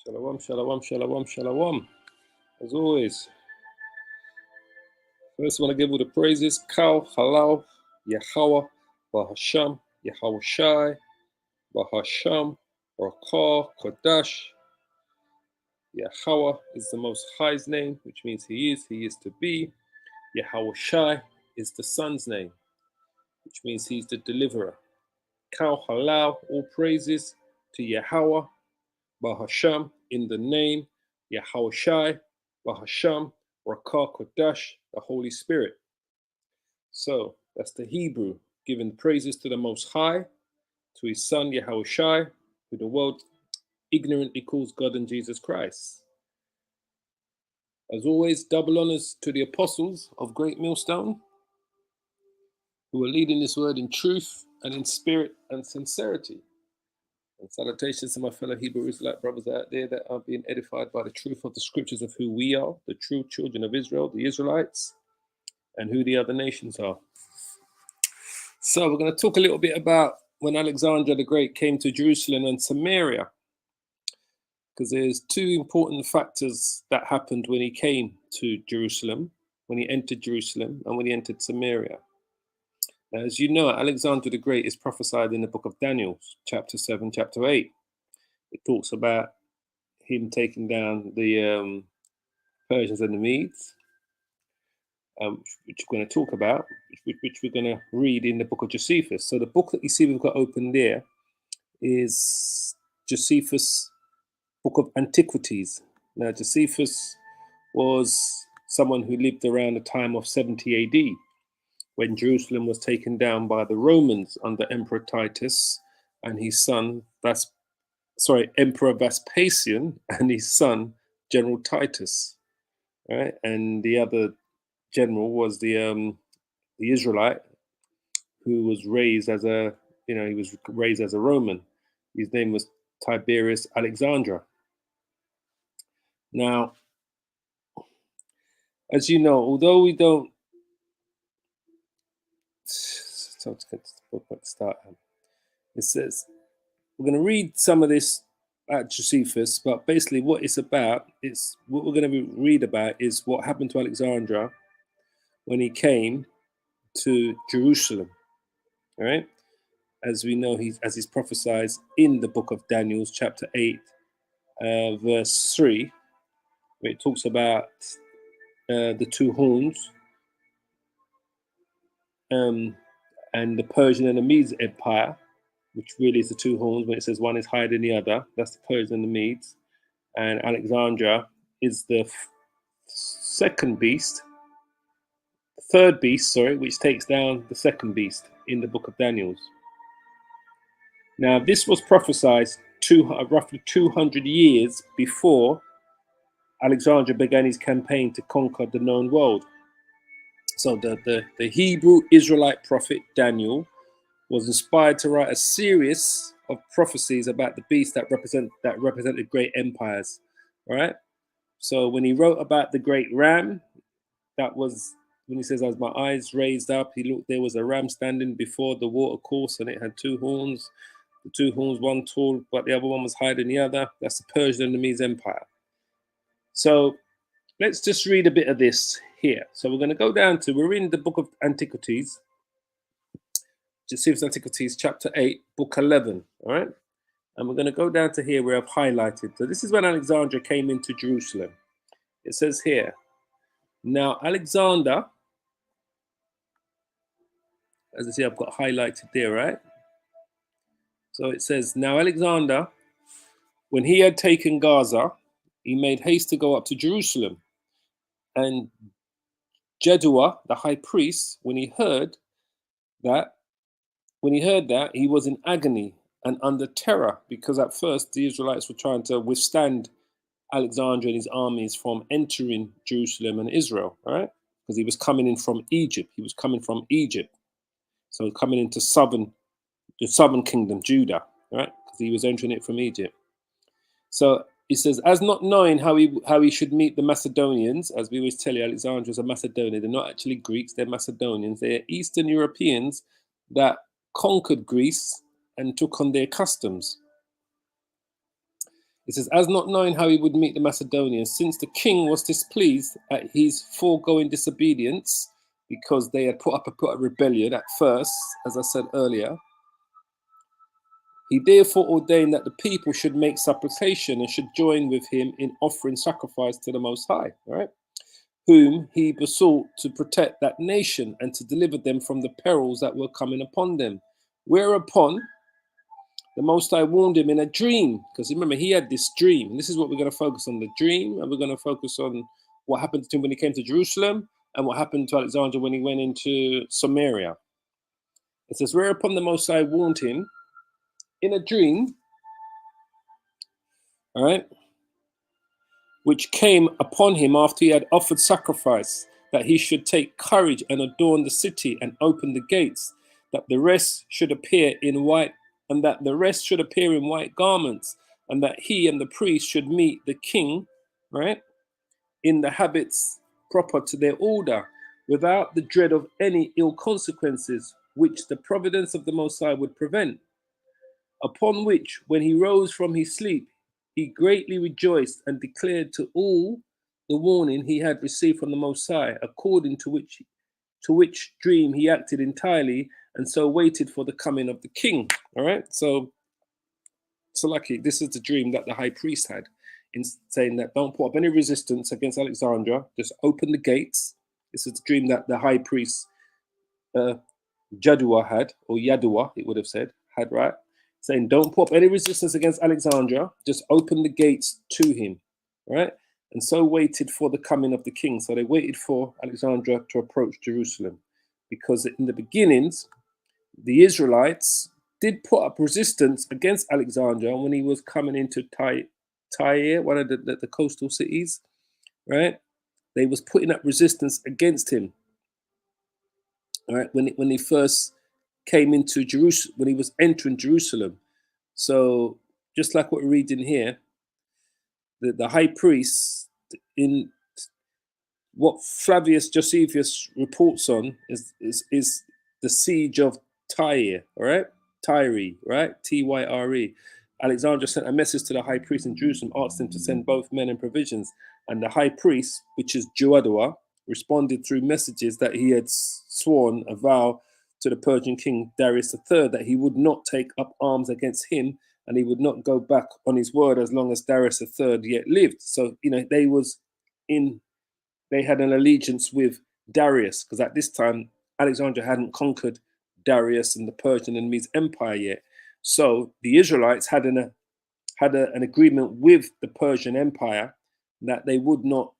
Shalom, shalom, shalom, shalom. As always, first I want to give all the praises. Kal, Halal, Yahweh, Bahasham, Yahweh Shai, Bahasham, Rakah, Kodash. Yahweh is the Most High's name, which means He is to be. Yahweh Shai is the Son's name, which means He's the deliverer. Kal, Halal, all praises to Yahweh, Bahasham, in the name, Yahweh Shai, Bahasham, Rakah Kodash, the Holy Spirit. So that's the Hebrew, giving praises to the Most High, to His Son Yahweh Shai, who the world ignorantly calls God and Jesus Christ. As always, double honors to the apostles of Great Millstone, who are leading this word in truth and in spirit and sincerity. And salutations to my fellow Hebrew Israelite brothers out there that are being edified by the truth of the scriptures of who we are, the true children of Israel, the Israelites, and who the other nations are. So we're going to talk a little bit about when Alexander the Great came to Jerusalem and Samaria, because there's two important factors that happened when he came to Jerusalem, when he entered Jerusalem, and when he entered Samaria. Now, as you know, Alexander the Great is prophesied in the book of Daniel, chapter 7, chapter 8. It talks about him taking down the Persians and the Medes, which we're going to talk about, which we're going to read in the book of Josephus. So the book that you see we've got open there is Josephus' book of Antiquities. Now, Josephus was someone who lived around the time of 70 AD, when Jerusalem was taken down by the Romans under Emperor Titus and his son, Emperor Vespasian and his son, General Titus, right? And the other general was the Israelite, who was raised as a Roman. His name was Tiberius Alexander. Now, as you know, although we don't start, it says we're going to read some of this at Josephus, but basically what it's about is what we're going to read about is what happened to Alexander when he came to Jerusalem. All right, as we know, as he's prophesied in the book of Daniel, chapter 8, verse 3, where it talks about the two horns and the Persian and the Medes Empire, which really is the two horns. When it says one is higher than the other, that's the Persians and the Medes. And Alexandria is the third beast, which takes down the second beast in the book of Daniel. Now, this was prophesied roughly 200 years before Alexander began his campaign to conquer the known world. So the Hebrew Israelite prophet Daniel was inspired to write a series of prophecies about the beasts that represented great empires. All right. So when he wrote about the great ram, that was when he says, "As my eyes raised up, he looked. There was a ram standing before the water course, and it had two horns. The two horns, one tall, but the other one was higher than the other." That's the Persian and the Medes Empire. So let's just read a bit of this here. So we're going to go down to, we're in the book of Antiquities, Josephus Antiquities, chapter 8, book 11, all right? And we're going to go down to here where I've highlighted. So this is when Alexander came into Jerusalem. It says here, now Alexander, as I see, I've got highlighted there, right? So it says, now Alexander, when he had taken Gaza, he made haste to go up to Jerusalem. And Jedua, the high priest, when he heard that, he was in agony and under terror, because at first the Israelites were trying to withstand Alexander and his armies from entering Jerusalem and Israel, right? Because he was coming in from Egypt. So coming into the southern kingdom, Judah, right? Because he was entering it from Egypt. So he says, as not knowing how he should meet the Macedonians, as we always tell you, Alexander is a Macedonian. They're not actually Greeks, they're Macedonians. They're Eastern Europeans that conquered Greece and took on their customs. It says, as not knowing how he would meet the Macedonians, since the king was displeased at his foregoing disobedience, because they had put up a rebellion at first, as I said earlier, he therefore ordained that the people should make supplication and should join with him in offering sacrifice to the Most High, all right? Whom he besought to protect that nation and to deliver them from the perils that were coming upon them. Whereupon the Most High warned him in a dream, because remember, he had this dream. And this is what we're going to focus on, the dream, and we're going to focus on what happened to him when he came to Jerusalem and what happened to Alexander when he went into Samaria. It says, whereupon the Most High warned him in a dream, all right, which came upon him after he had offered sacrifice, that he should take courage and adorn the city and open the gates, that the rest should appear in white, and that the rest should appear in white garments, and that he and the priest should meet the king, right, in the habits proper to their order, without the dread of any ill consequences, which the providence of the Most High would prevent. Upon which, when he rose from his sleep, he greatly rejoiced and declared to all the warning he had received from the Most High, according to which dream he acted entirely, and so waited for the coming of the king. All right, so lucky. This is the dream that the high priest had, in saying that don't put up any resistance against Alexandra, just open the gates. This is the dream that the high priest Jadua had, or Yadua, it would have said, had, right? Saying, don't put up any resistance against Alexandra, just open the gates to him, right? And so waited for the coming of the king. So they waited for Alexandra to approach Jerusalem, because in the beginnings, the Israelites did put up resistance against Alexandra when he was coming into Tyre, one of the coastal cities, right? They was putting up resistance against him, all right, when he first came into Jerusalem, when he was entering Jerusalem. So just like what we're reading here, the high priest, in what Flavius Josephus reports on, is the siege of Tyre, all right? Tyre, right? Tyre. Alexander sent a message to the high priest in Jerusalem, asked him to send both men and provisions. And the high priest, which is Joadua, responded through messages that he had sworn a vow to the Persian king Darius III that he would not take up arms against him, and he would not go back on his word as long as Darius III yet lived. So, they had an allegiance with Darius, because at this time Alexander hadn't conquered Darius and the Persian and Medes Empire yet. So the Israelites had an agreement with the Persian Empire that they would not,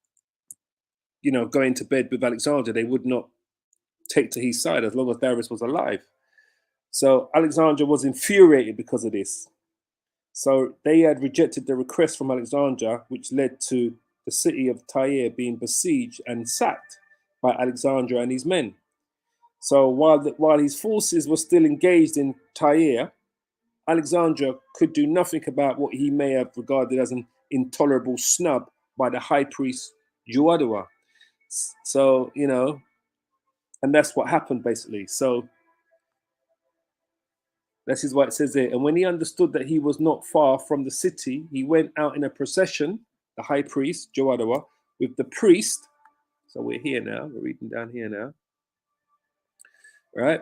go into bed with Alexander. They would not take to his side as long as Darius was alive. So Alexander was infuriated because of this. So they had rejected the request from Alexander, which led to the city of Tyre being besieged and sacked by Alexander and his men. So while his forces were still engaged in Tyre, Alexander could do nothing about what he may have regarded as an intolerable snub by the high priest Joadua. So, and that's what happened basically. So this is what it says here. And when he understood that he was not far from the city, he went out in a procession, the high priest, Joadua, with the priest. So we're here now. We're reading down here now. Right?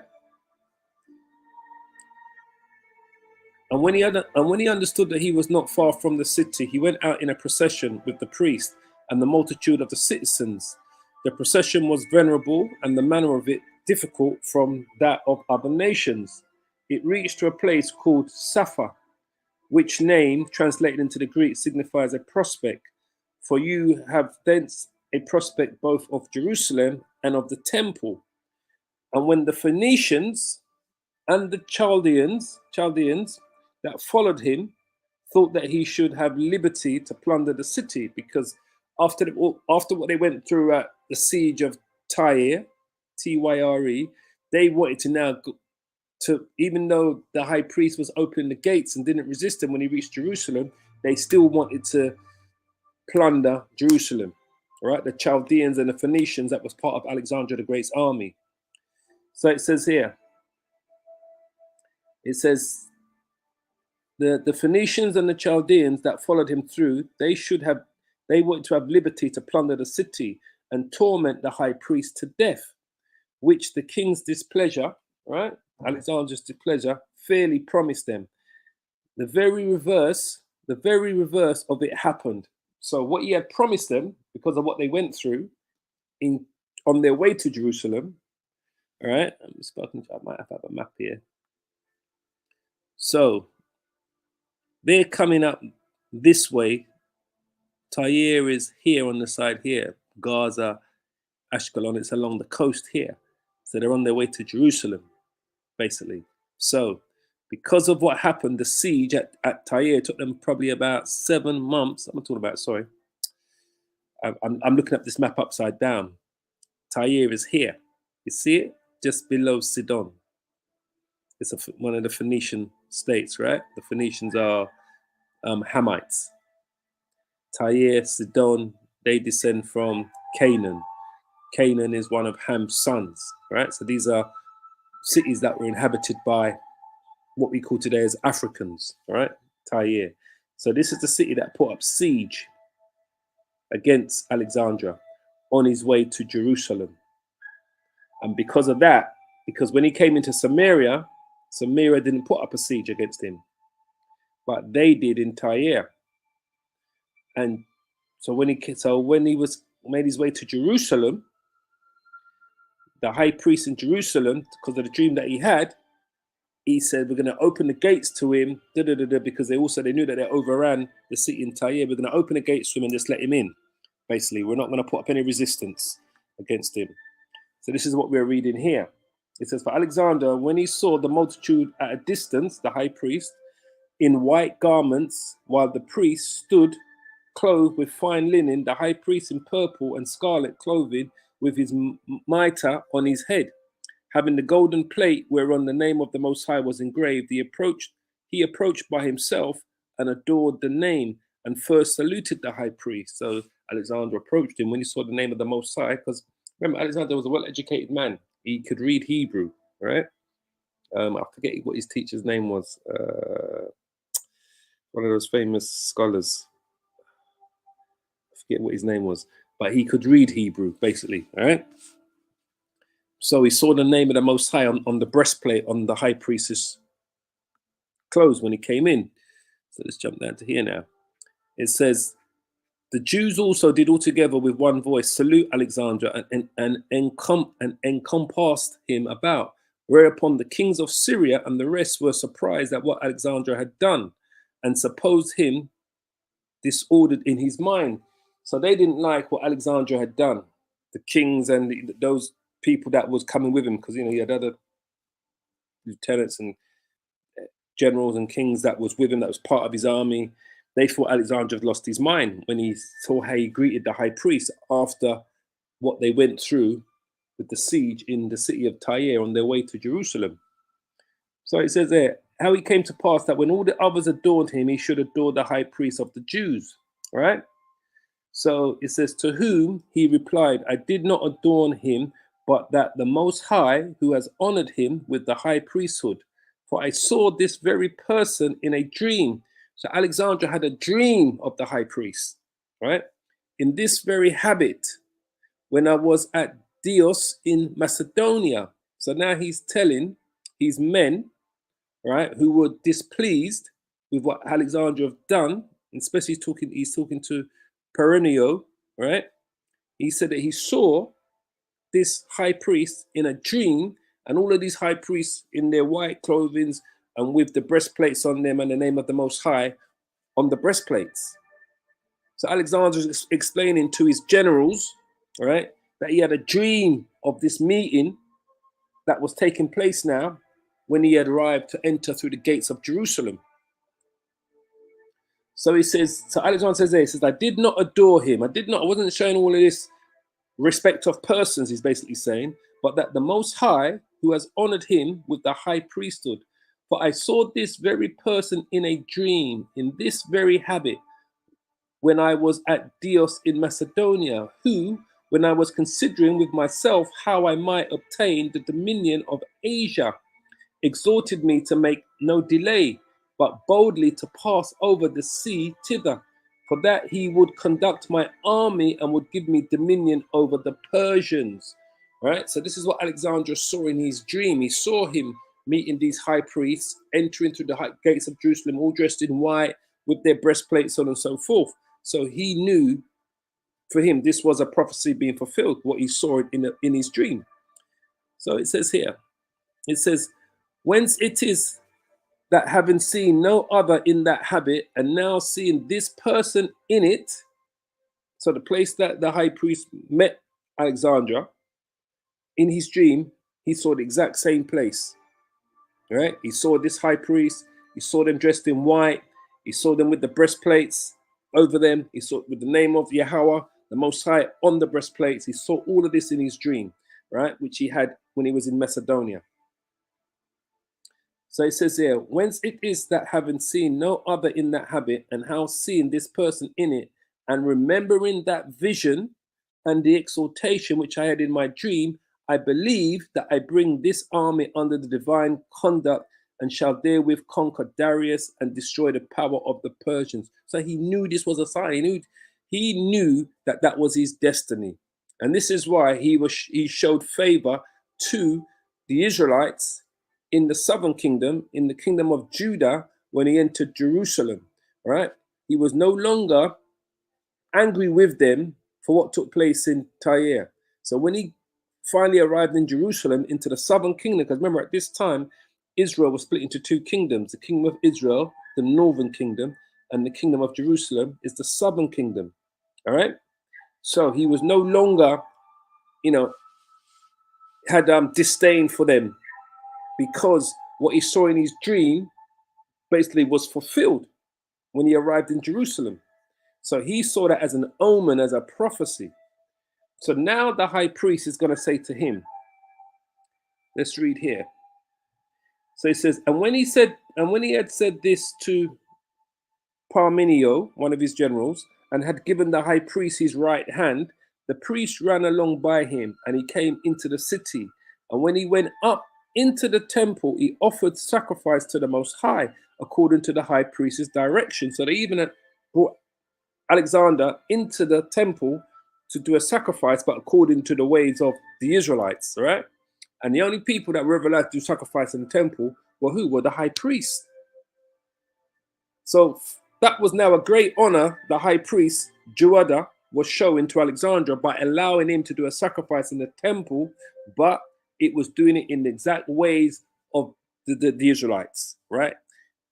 And when he understood that he was not far from the city, he went out in a procession with the priest and the multitude of the citizens. The procession was venerable, and the manner of it difficult from that of other nations. It reached to a place called Sapha, which name, translated into the Greek, signifies a prospect. For you have thence a prospect both of Jerusalem and of the temple. And when the Phoenicians and the Chaldeans that followed him thought that he should have liberty to plunder the city, because after what they went through at the siege of Tyre, Tyre, they wanted to now even though the high priest was opening the gates and didn't resist him when he reached Jerusalem, they still wanted to plunder Jerusalem. All right, the Chaldeans and the Phoenicians, that was part of Alexander the Great's army. So it says here, the Phoenicians and the Chaldeans that followed him through, they wanted to have liberty to plunder the city and torment the high priest to death, which the king's displeasure, right, Alexander's displeasure, fairly promised them. The very reverse of it happened. So what he had promised them, because of what they went through on their way to Jerusalem, all right, I might have a map here. So they're coming up this way. Tyre is here on the side here. Gaza, Ashkelon, it's along the coast here. So they're on their way to Jerusalem, basically. So because of what happened, the siege at Tyre took them probably about 7 months. I'm talking about, sorry. I'm looking at this map upside down. Tyre is here. You see it? Just below Sidon. It's one of the Phoenician states, right? The Phoenicians are Hamites. Tyre, Sidon, they descend from Canaan. Canaan is one of Ham's sons, right? So these are cities that were inhabited by what we call today as Africans, right? Tyre. So this is the city that put up siege against Alexander on his way to Jerusalem. And because of that, because when he came into Samaria, Samaria didn't put up a siege against him, but they did in Tyre. And so when he was made his way to Jerusalem, the high priest in Jerusalem, because of the dream that he had, he said, we're going to open the gates to him, because they knew that they overran the city in Tyre. We're going to open the gates to him and just let him in. Basically, we're not going to put up any resistance against him. So this is what we're reading here. It says, for Alexander, when he saw the multitude at a distance, the high priest, in white garments, while the priest stood clothed with fine linen, the high priest in purple and scarlet clothing, with his mitre on his head, having the golden plate whereon the name of the Most High was engraved, he approached by himself and adored the name and first saluted the high priest. So Alexander approached him when he saw the name of the Most High, because remember, Alexander was a well-educated man. He could read Hebrew, right? I forget what his teacher's name was. One of those famous scholars. I forget what his name was, but he could read Hebrew, basically, all right? So he saw the name of the Most High on the breastplate on the high priest's clothes when he came in. So let's jump down to here now. It says, the Jews also did altogether with one voice salute Alexander and encompassed him about, whereupon the kings of Syria and the rest were surprised at what Alexander had done and supposed him disordered in his mind. So they didn't like what Alexander had done, the kings and those people that was coming with him, because he had other lieutenants and generals and kings that was with him, that was part of his army. They thought Alexander had lost his mind when he saw how he greeted the high priest after what they went through with the siege in the city of Tyre on their way to Jerusalem. So it says there, how it came to pass that when all the others adored him, he should adore the high priest of the Jews, right? So it says, to whom he replied, I did not adorn him, but that the Most High, who has honored him with the high priesthood. For I saw this very person in a dream. So Alexander had a dream of the high priest, right? In this very habit, when I was at Dios in Macedonia. So now he's telling his men, right, who were displeased with what Alexander had done, especially he's talking to Perenio, right? He said that he saw this high priest in a dream, and all of these high priests in their white clothing and with the breastplates on them and the name of the Most High on the breastplates. So Alexander's explaining to his generals, right, that he had a dream of this meeting that was taking place now when he had arrived to enter through the gates of Jerusalem. So he says, so Alexander says there, he says, I did not adore him. I wasn't showing all of this respect of persons, he's basically saying, but that the Most High, who has honored him with the high priesthood. For I saw this very person in a dream, in this very habit, when I was at Dios in Macedonia, who, when I was considering with myself how I might obtain the dominion of Asia, exhorted me to make no delay, but boldly to pass over the sea thither. For that he would conduct my army and would give me dominion over the Persians. Right? So this is what Alexander saw in his dream. He saw him meeting these high priests, entering through the gates of Jerusalem, all dressed in white, with their breastplates on and so forth. So he knew, for him, this was a prophecy being fulfilled, what he saw in his dream. So it says here, it says, whence it is that having seen no other in that habit, and now seeing this person in it, so the place that the high priest met Alexandra, in his dream, he saw the exact same place. Right? He saw this high priest, he saw them dressed in white, he saw them with the breastplates over them, he saw with the name of Yahweh, the Most High, on the breastplates. He saw all of this in his dream, right? Which he had when he was in Macedonia. So it says here, whence it is that having seen no other in that habit, and how seeing this person in it, and remembering that vision and the exaltation which I had in my dream, I believe that I bring this army under the divine conduct, and shall therewith conquer Darius and destroy the power of the Persians. So he knew this was a sign. He knew that that was his destiny, and this is why he showed favor to the Israelites in the southern kingdom, in the kingdom of Judah, when he entered Jerusalem. Right? He was no longer angry with them for what took place in Tyre. So when he finally arrived in Jerusalem, into the southern kingdom, because remember at this time, Israel was split into two kingdoms. The kingdom of Israel, the northern kingdom, and the kingdom of Jerusalem is the southern kingdom. All right? So he was no longer, had disdain for them, because what he saw in his dream basically was fulfilled when he arrived in Jerusalem. So he saw that as an omen, as a prophecy. So now the high priest is going to say to him, let's read here. So he says, and when he had said this to Parmenio, one of his generals, and had given the high priest his right hand, the priest ran along by him, and he came into the city. And when he went up into the temple, he offered sacrifice to the Most High, according to the high priest's direction. So they even had brought Alexander into the temple to do a sacrifice, but according to the ways of the Israelites, right? And the only people that were ever allowed to do sacrifice in the temple were who? Were the high priest. So that was now a great honor the high priest, Joada, was showing to Alexander by allowing him to do a sacrifice in the temple, but it was doing it in the exact ways of the Israelites, right?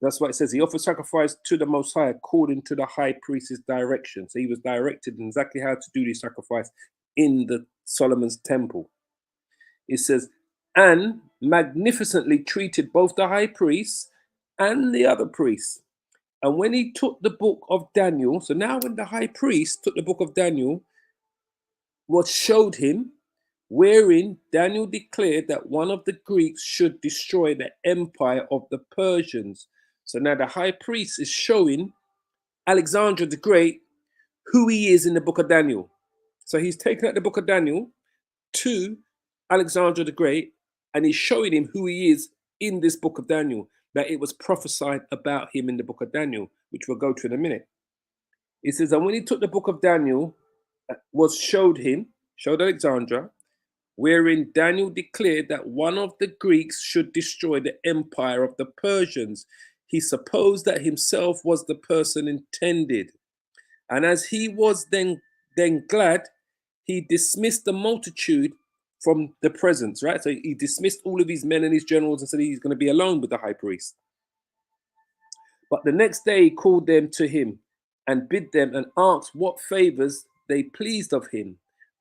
That's why it says he offered sacrifice to the Most High according to the high priest's direction. So he was directed in exactly how to do this sacrifice in the Solomon's temple. It says, and magnificently treated both the high priest and the other priests. And when he took the book of Daniel, so now when the high priest took the book of Daniel, what showed him, wherein Daniel declared that one of the Greeks should destroy the empire of the Persians. So now the high priest is showing Alexander the Great who he is in the book of Daniel. So he's taken out the book of Daniel to Alexander the Great, and he's showing him who he is in this book of Daniel, that it was prophesied about him in the book of Daniel, which we'll go to in a minute. It says, and when he took the book of Daniel, showed Alexander, wherein Daniel declared that one of the Greeks should destroy the empire of the Persians. He supposed that himself was the person intended. And as he was then glad, he dismissed the multitude from the presence, right? So he dismissed all of his men and his generals and said he's going to be alone with the high priest. But the next day he called them to him and bid them and asked what favors they pleased of him.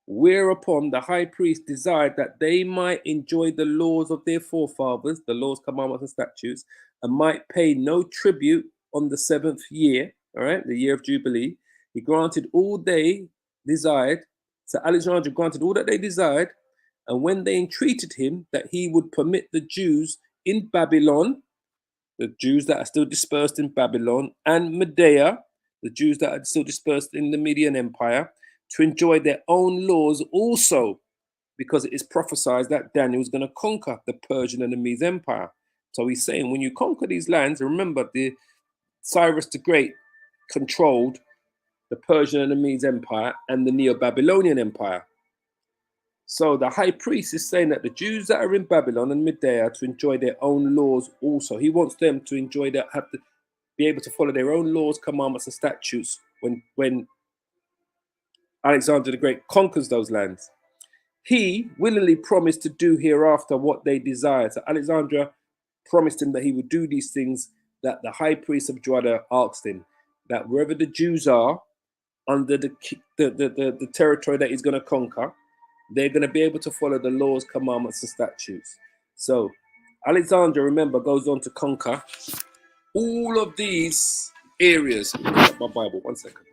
Whereupon the high priest desired that they might enjoy the laws of their forefathers, the laws, commandments, and statutes, and might pay no tribute on the 7th year, all right, the year of Jubilee. He granted all they desired. So Alexander granted all that they desired. And when they entreated him that he would permit the Jews in Babylon, the Jews that are still dispersed in Babylon, and Medea, the Jews that are still dispersed in the Median Empire, to enjoy their own laws also, because it is prophesied that Daniel is going to conquer the Persian and the Mede Empire. So he's saying when you conquer these lands, remember the Cyrus the Great controlled the Persian and the Medes Empire and the Neo-Babylonian Empire. So the high priest is saying that the Jews that are in Babylon and Medea are to enjoy their own laws also. He wants them to enjoy that, have to be able to follow their own laws, commandments, and statutes when Alexander the Great conquers those lands. He willingly promised to do hereafter what they desired. So Alexander promised him that he would do these things that the high priest of Judah asked him, that wherever the Jews are under the territory that he's going to conquer, they're going to be able to follow the laws, commandments, and statutes. So Alexander, remember, goes on to conquer all of these areas. Let me get my Bible, 1 second.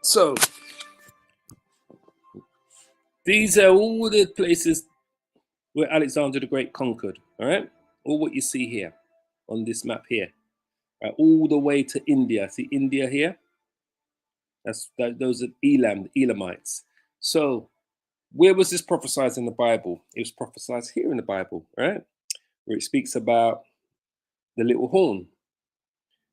So these are all the places where Alexander the Great conquered, all right? All what you see here on this map here, right? All the way to India. See India here? Those are Elam, the Elamites. So where was this prophesied in the Bible? It was prophesied here in the Bible, right? Where it speaks about the little horn.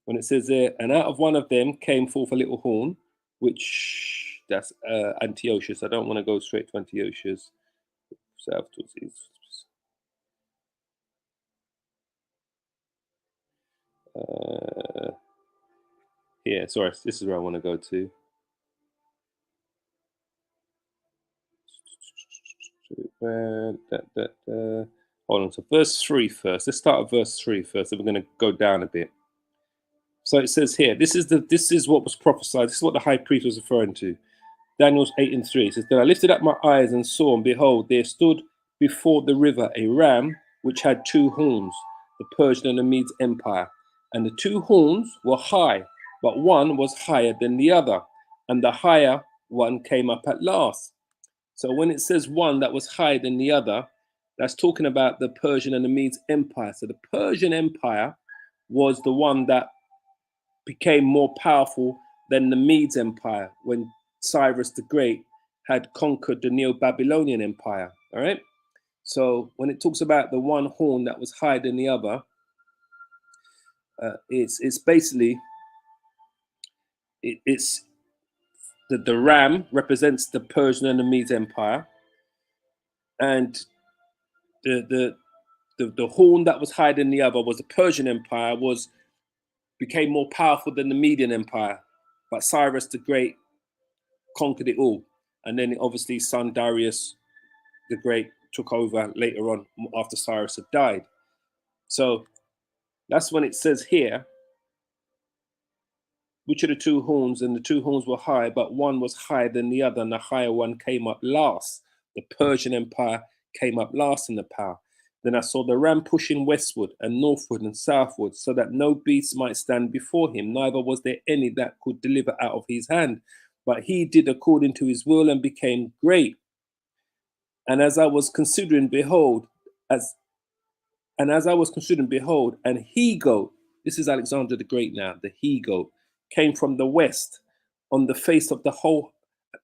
When it says there, and out of one of them came forth a little horn, which that's Antiochus. I don't want to go straight to Antiochus. South towards east. Yeah, sorry, this is where I want to go to. Hold on, so verse 3 first. Let's start at verse 3 first, and we're going to go down a bit. So it says here, this is what was prophesied. This is what the high priest was referring to. Daniel 8:3. It says, then I lifted up my eyes and saw, and behold, there stood before the river a ram which had two horns, the Persian and the Medes Empire. And the two horns were high, but one was higher than the other, and the higher one came up at last. So when it says one that was higher than the other, that's talking about the Persian and the Medes Empire. So the Persian Empire was the one that became more powerful than the Medes Empire when Cyrus the Great had conquered the Neo-Babylonian Empire. All right. So when it talks about the one horn that was higher than the other, it's basically it's the ram represents the Persian and the Medes Empire, and the horn that was higher than the other was the Persian Empire, became more powerful than the Median Empire, but Cyrus the Great conquered it all, and then obviously son Darius the Great took over later on after Cyrus had died. So that's when it says here, which are the two horns? And the two horns were high, but one was higher than the other, and the higher one came up last. The Persian Empire came up last in the power. Then I saw the ram pushing westward and northward and southward, so that no beast might stand before him, neither was there any that could deliver out of his hand. But he did according to his will and became great. And as I was considering, behold, an he-goat, this is Alexander the Great now, the he-goat, came from the west on the face of the whole,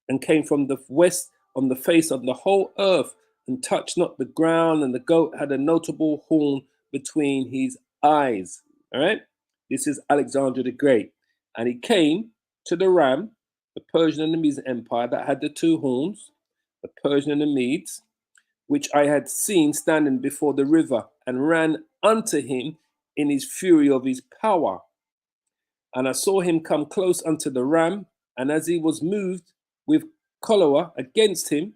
and came from the west on the face of the whole earth, and touched not the ground, and the goat had a notable horn between his eyes. All right, this is Alexander the Great. And he came to the ram, the Persian and the Medes Empire, that had the two horns, the Persian and the Medes, which I had seen standing before the river, and ran unto him in his fury of his power. And I saw him come close unto the ram, and as he was moved with choler against him,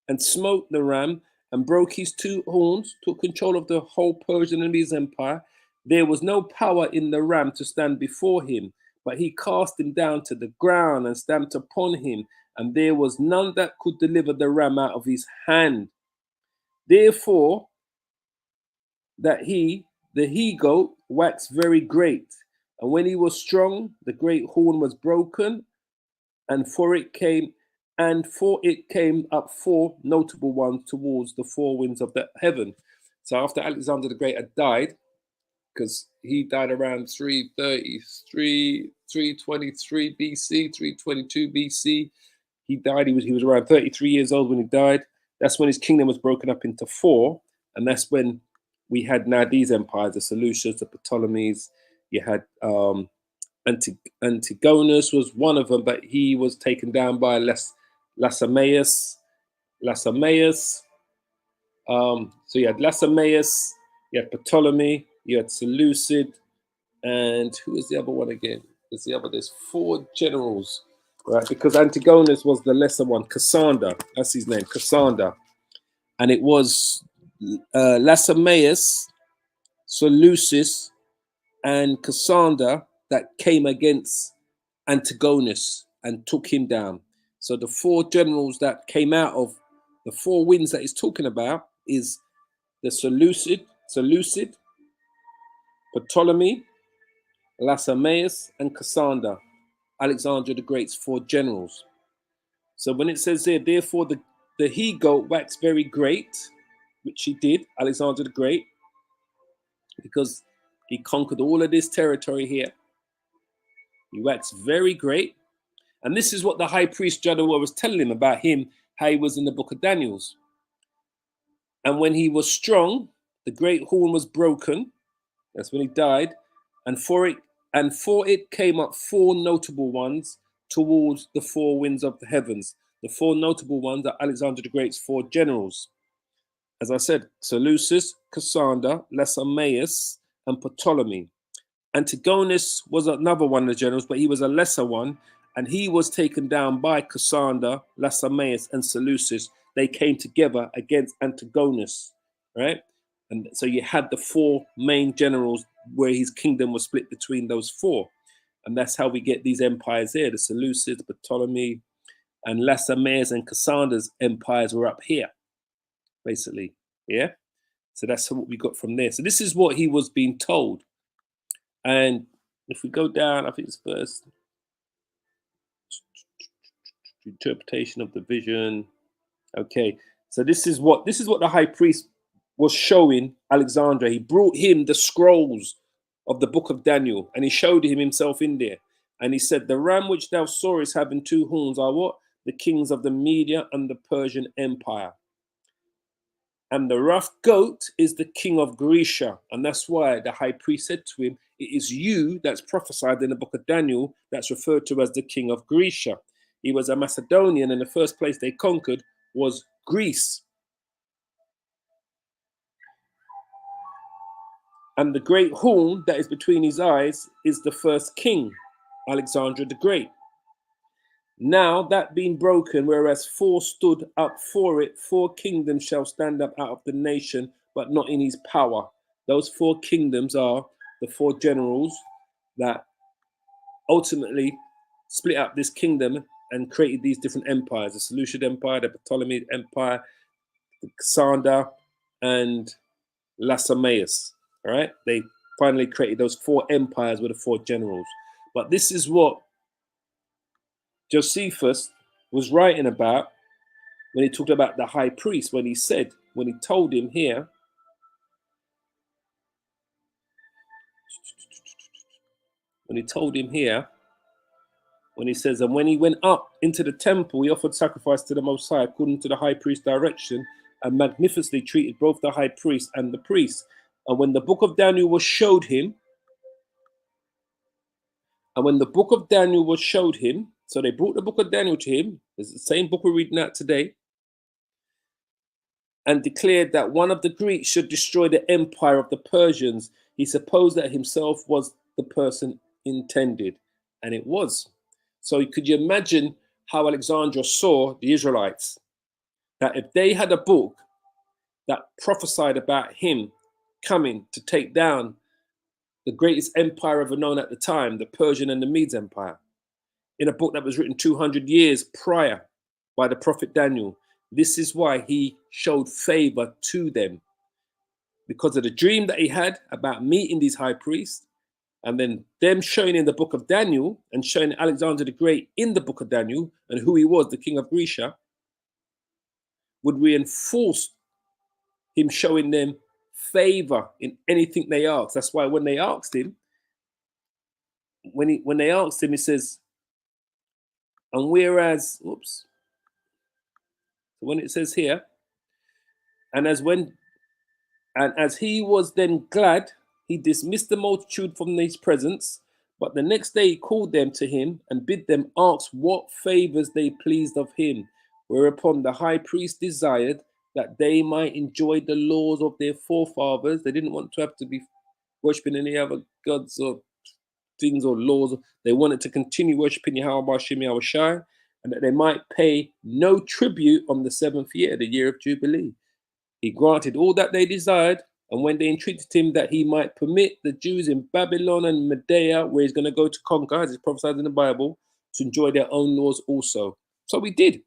and smote the ram, and broke his two horns, took control of the whole Persian and Medes Empire, there was no power in the ram to stand before him, but he cast him down to the ground and stamped upon him, and there was none that could deliver the ram out of his hand. Therefore, the he goat, waxed very great, and when he was strong, the great horn was broken, and for it came up four notable ones towards the four winds of the heaven. So after Alexander the Great had died, because he died around 333, 323 BC, 322 BC. He died, he was around 33 years old when he died. That's when his kingdom was broken up into four. And that's when we had now these empires, the Seleucids, the Ptolemies. You had Antigonus was one of them, but he was taken down by Lasamaeus. So you had Lasamaeus, you had Ptolemy, you had Seleucid, and who is the other one again? There's four generals, right? Because Antigonus was the lesser one, Cassander, that's his name, Cassander. And it was Lasamaeus, Seleucus, and Cassander that came against Antigonus and took him down. So the four generals that came out of the four winds that he's talking about is the Seleucid, Ptolemy, Lasamaeus, and Cassander, Alexander the Great's four generals. So when it says there, therefore the he goat waxed very great, which he did, Alexander the Great, because he conquered all of this territory here. He waxed very great. And this is what the high priest Jaddua was telling him about him, how he was in the book of Daniel's. And when he was strong, the great horn was broken. That's when he died. And for it came up four notable ones towards the four winds of the heavens. The four notable ones are Alexander the Great's four generals. As I said, Seleucus, Cassander, Lasamaeus, and Ptolemy. Antigonus was another one of the generals, but he was a lesser one, and he was taken down by Cassander, Lasamaeus, and Seleucus. They came together against Antigonus, right? And so you had the four main generals where his kingdom was split between those four. And that's how we get these empires here. The Seleucids, Ptolemy, and Lasamaeus and Cassander's empires were up here, basically. Yeah? So that's what we got from there. So this is what he was being told. And if we go down, I think it's first interpretation of the vision. Okay, so this is what the high priest was showing Alexander. He brought him the scrolls of the book of Daniel, and he showed him himself in there. And he said, the ram which thou sawest having two horns are what? The kings of the Media and the Persian Empire. And the rough goat is the king of Grecia. And that's why the high priest said to him, it is you that's prophesied in the book of Daniel that's referred to as the king of Grecia. He was a Macedonian, and the first place they conquered was Greece. And the great horn that is between his eyes is the first king, Alexander the Great. Now that being broken, whereas four stood up for it, four kingdoms shall stand up out of the nation, but not in his power. Those four kingdoms are the four generals that ultimately split up this kingdom and created these different empires: the Seleucid Empire, the Ptolemy Empire, the Cassander, and Lasamaeus. All right, they finally created those four empires with the four generals. But this is what Josephus was writing about when he talked about the high priest, when he told him here, when he says, and when he went up into the temple, he offered sacrifice to the Most High according to the high priest's direction, and magnificently treated both the high priest and the priest. And when the book of Daniel was showed him, so they brought the book of Daniel to him, it's the same book we're reading out today, and declared that one of the Greeks should destroy the empire of the Persians. He supposed that himself was the person intended, and it was. So could you imagine how Alexander saw the Israelites? That if they had a book that prophesied about him coming to take down the greatest empire ever known at the time, the Persian and the Medes Empire, in a book that was written 200 years prior by the prophet Daniel. This is why he showed favor to them, because of the dream that he had about meeting these high priests, and then them showing in the book of Daniel and showing Alexander the Great in the book of Daniel and who he was, the king of Grecia, would reinforce him showing them favor in anything they asked. That's why when they asked him, when they asked him, he says, and whereas, oops, when it says here, and as he was then glad, he dismissed the multitude from his presence. But the next day he called them to him and bid them ask what favors they pleased of him. Whereupon the high priest desired that they might enjoy the laws of their forefathers. They didn't want to have to be worshipping any other gods or things or laws. They wanted to continue worshipping Yahweh Shem Yahweh Shai, and that they might pay no tribute on the 7th year, the year of Jubilee. He granted all that they desired, and when they entreated him that he might permit the Jews in Babylon and Media, where he's going to go to conquer, as is prophesied in the Bible, to enjoy their own laws also. So he did.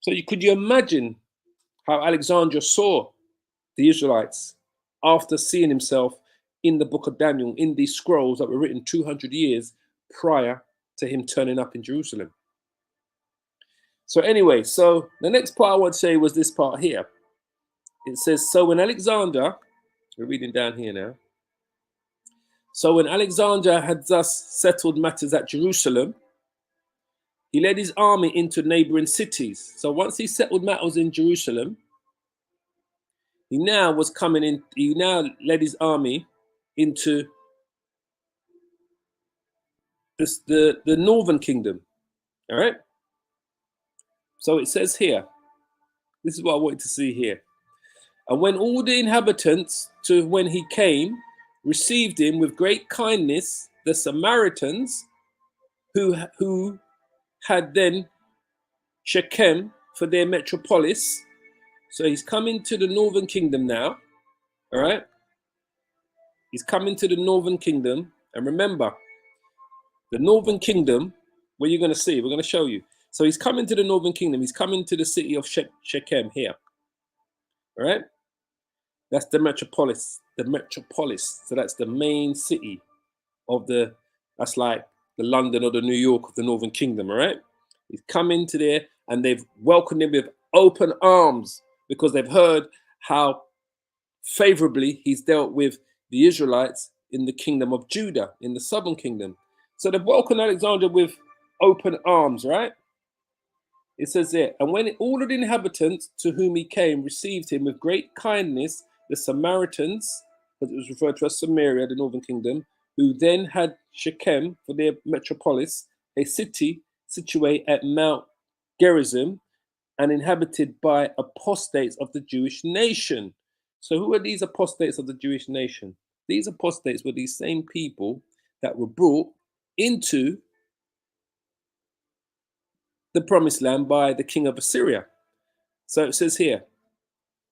So could you imagine how Alexander saw the Israelites after seeing himself in the book of Daniel, in these scrolls that were written 200 years prior to him turning up in Jerusalem? So anyway, so the next part I want to say was this part here. It says, so when Alexander, we're reading down here now. So when Alexander had thus settled matters at Jerusalem, he led his army into neighboring cities. So once he settled matters in Jerusalem, he now led his army into the northern kingdom. All right. So it says here, this is what I wanted to see here. And when all the inhabitants to when he came received him with great kindness, the Samaritans who had then Shechem for their metropolis. So he's coming to the northern kingdom now. All right. He's coming to the northern kingdom. And remember, the northern kingdom, where you're going to see, we're going to show you. So he's coming to the northern kingdom. He's coming to the city of Shechem here. All right. That's the metropolis. The metropolis. So that's the main city of that's like the London or the New York of the northern kingdom. All right. He's come into there and they've welcomed him with open arms because they've heard how favorably he's dealt with the Israelites in the kingdom of Judah, in the southern kingdom. So they've welcomed Alexander with open arms, right? It says there, and when all of the inhabitants to whom he came received him with great kindness, the Samaritans, as it was referred to as Samaria, the northern kingdom, who then had Shechem for their metropolis, a city situate at Mount Gerizim and inhabited by apostates of the Jewish nation. So who are these apostates of the Jewish nation? These apostates were these same people that were brought into the promised land by the king of Assyria. So it says here,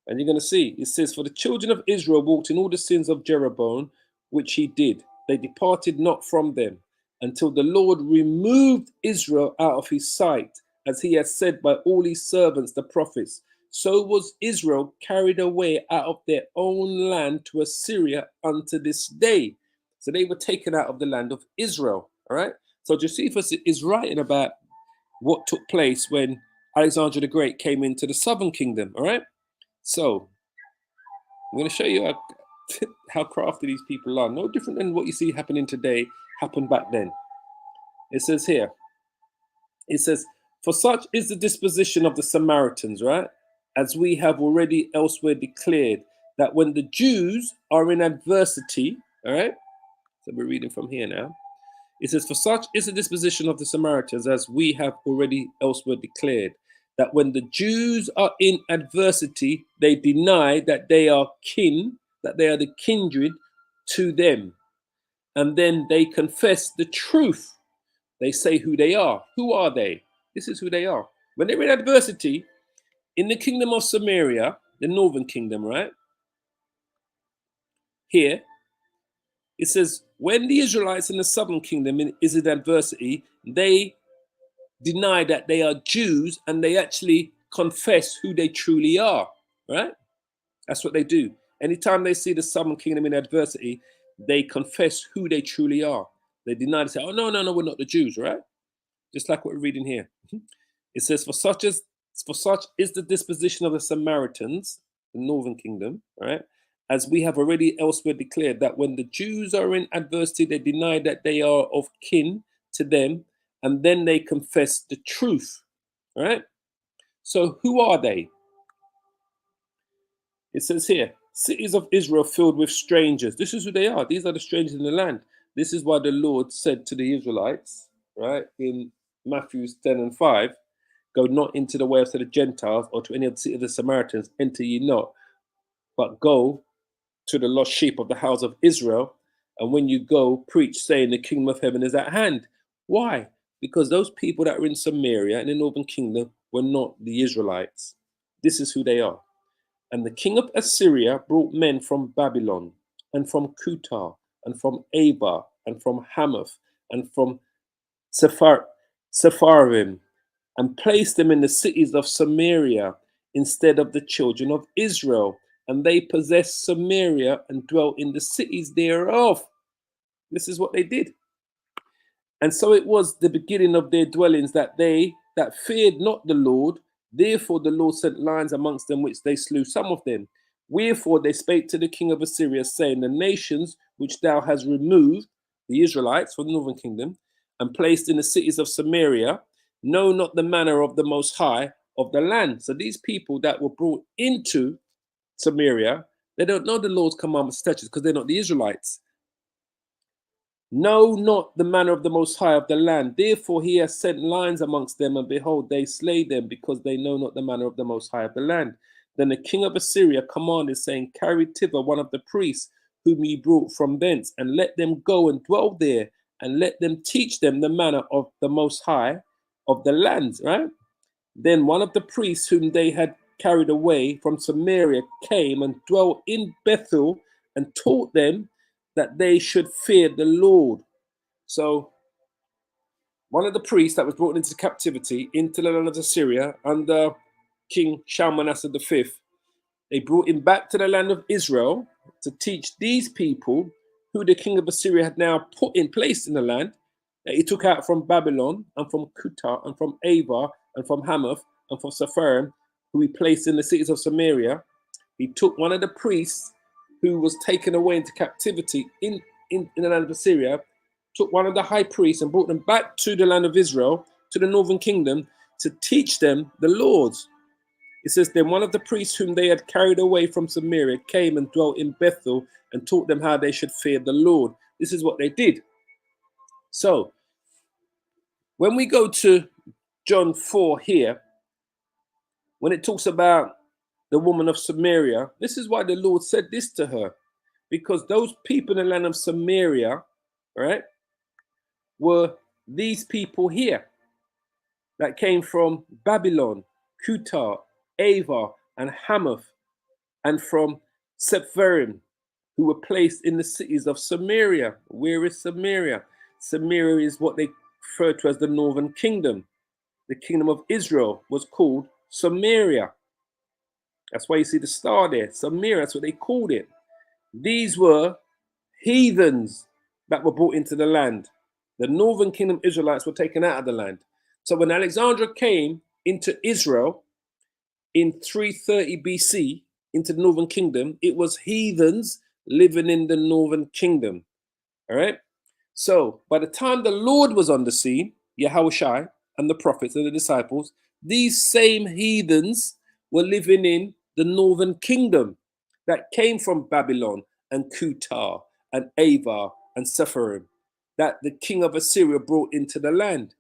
and you're going to see, it says, for the children of Israel walked in all the sins of Jeroboam, which he did. They departed not from them until the Lord removed Israel out of his sight, as he had said by all his servants, the prophets. So was Israel carried away out of their own land to Assyria unto this day. So they were taken out of the land of Israel. All right. So Josephus is writing about what took place when Alexander the Great came into the southern kingdom. All right. So I'm going to show you how crafty these people are. No different than what you see happening today happened back then. It says here, it says, for such is the disposition of the Samaritans, right? As we have already elsewhere declared, that when the Jews are in adversity, all right? So we're reading from here now. It says, for such is the disposition of the Samaritans, as we have already elsewhere declared, that when the Jews are in adversity, they deny that they are kin, that they are the kindred to them. And then they confess the truth. They say who they are. Who are they? This is who they are. When they're in adversity, in the kingdom of Samaria, the northern kingdom, right? Here, It says, when the Israelites in the southern kingdom is in adversity, they deny that they are Jews and they actually confess who they truly are, right? That's what they do. Anytime they see the southern kingdom in adversity, they confess who they truly are. They deny, they say, oh, no, no, no, we're not the Jews, right? Just like what we're reading here. It says, for such is the disposition of the Samaritans, the northern kingdom, right? As we have already elsewhere declared, that when the Jews are in adversity, they deny that they are of kin to them, and then they confess the truth, right? So who are they? It says here, cities of Israel filled with strangers. This is who they are. These are the strangers in the land. This is why the Lord said to the Israelites, right, in Matthew 10 and 5, go not into the way of the Gentiles or to any of the city of the Samaritans, enter ye not, but go to the lost sheep of the house of Israel. And when you go, preach, saying the kingdom of heaven is at hand. Why? Because those people that were in Samaria in the northern kingdom were not the Israelites. This is who they are. And the king of Assyria brought men from Babylon, and from Cuthah, and from Aba, and from Hamath, and from Sepharvaim, and placed them in the cities of Samaria instead of the children of Israel. And they possessed Samaria and dwelt in the cities thereof. This is what they did. And so it was the beginning of their dwellings that they that feared not the Lord. Therefore the Lord sent lions amongst them, which they slew some of them. Wherefore they spake to the king of Assyria, saying, the nations which thou hast removed, the Israelites from the northern kingdom, and placed in the cities of Samaria, know not the manner of the Most High of the land. So these people that were brought into Samaria, they don't know the Lord's commandments and statutes because they're not the Israelites. Know not the manner of the Most High of the land. Therefore he has sent lions amongst them, and behold, they slay them, because they know not the manner of the Most High of the land. Then the king of Assyria commanded, saying, carry thither one of the priests whom ye brought from thence, and let them go and dwell there, and let them teach them the manner of the Most High of the land. Right? Then one of the priests whom they had carried away from Samaria came and dwelt in Bethel, and taught them that they should fear the Lord. So one of the priests that was brought into captivity into the land of Assyria under King Shalmaneser V, they brought him back to the land of Israel to teach these people who the king of Assyria had now put in place in the land, that he took out from Babylon and from Cuthah and from Ava and from Hamath and from Sepharvaim, who he placed in the cities of Samaria. He took one of the priests who was taken away into captivity in the land of Assyria, took one of the high priests and brought them back to the land of Israel, to the northern kingdom, to teach them the laws. It says, then one of the priests whom they had carried away from Samaria came and dwelt in Bethel and taught them how they should fear the Lord. This is what they did. So when we go to John 4 here, when it talks about the woman of Samaria, this is why the Lord said this to her, because those people in the land of Samaria, right, were these people here that came from Babylon, Cuthah, Ava, and Hamath, and from Sepharvaim, who were placed in the cities of Samaria. Where is Samaria? Samaria is what they refer to as the northern kingdom. The kingdom of Israel was called Samaria. That's why you see the star there. Samaria, that's what they called it. These were heathens that were brought into the land. The northern kingdom Israelites were taken out of the land. So when Alexander came into Israel in 330 BC, into the northern kingdom, it was heathens living in the northern kingdom. All right. So by the time the Lord was on the scene, Yahushua and the prophets and the disciples, these same heathens were living in the northern kingdom that came from Babylon and Cuthah and Ava and Sepharvaim, that the king of Assyria brought into the land.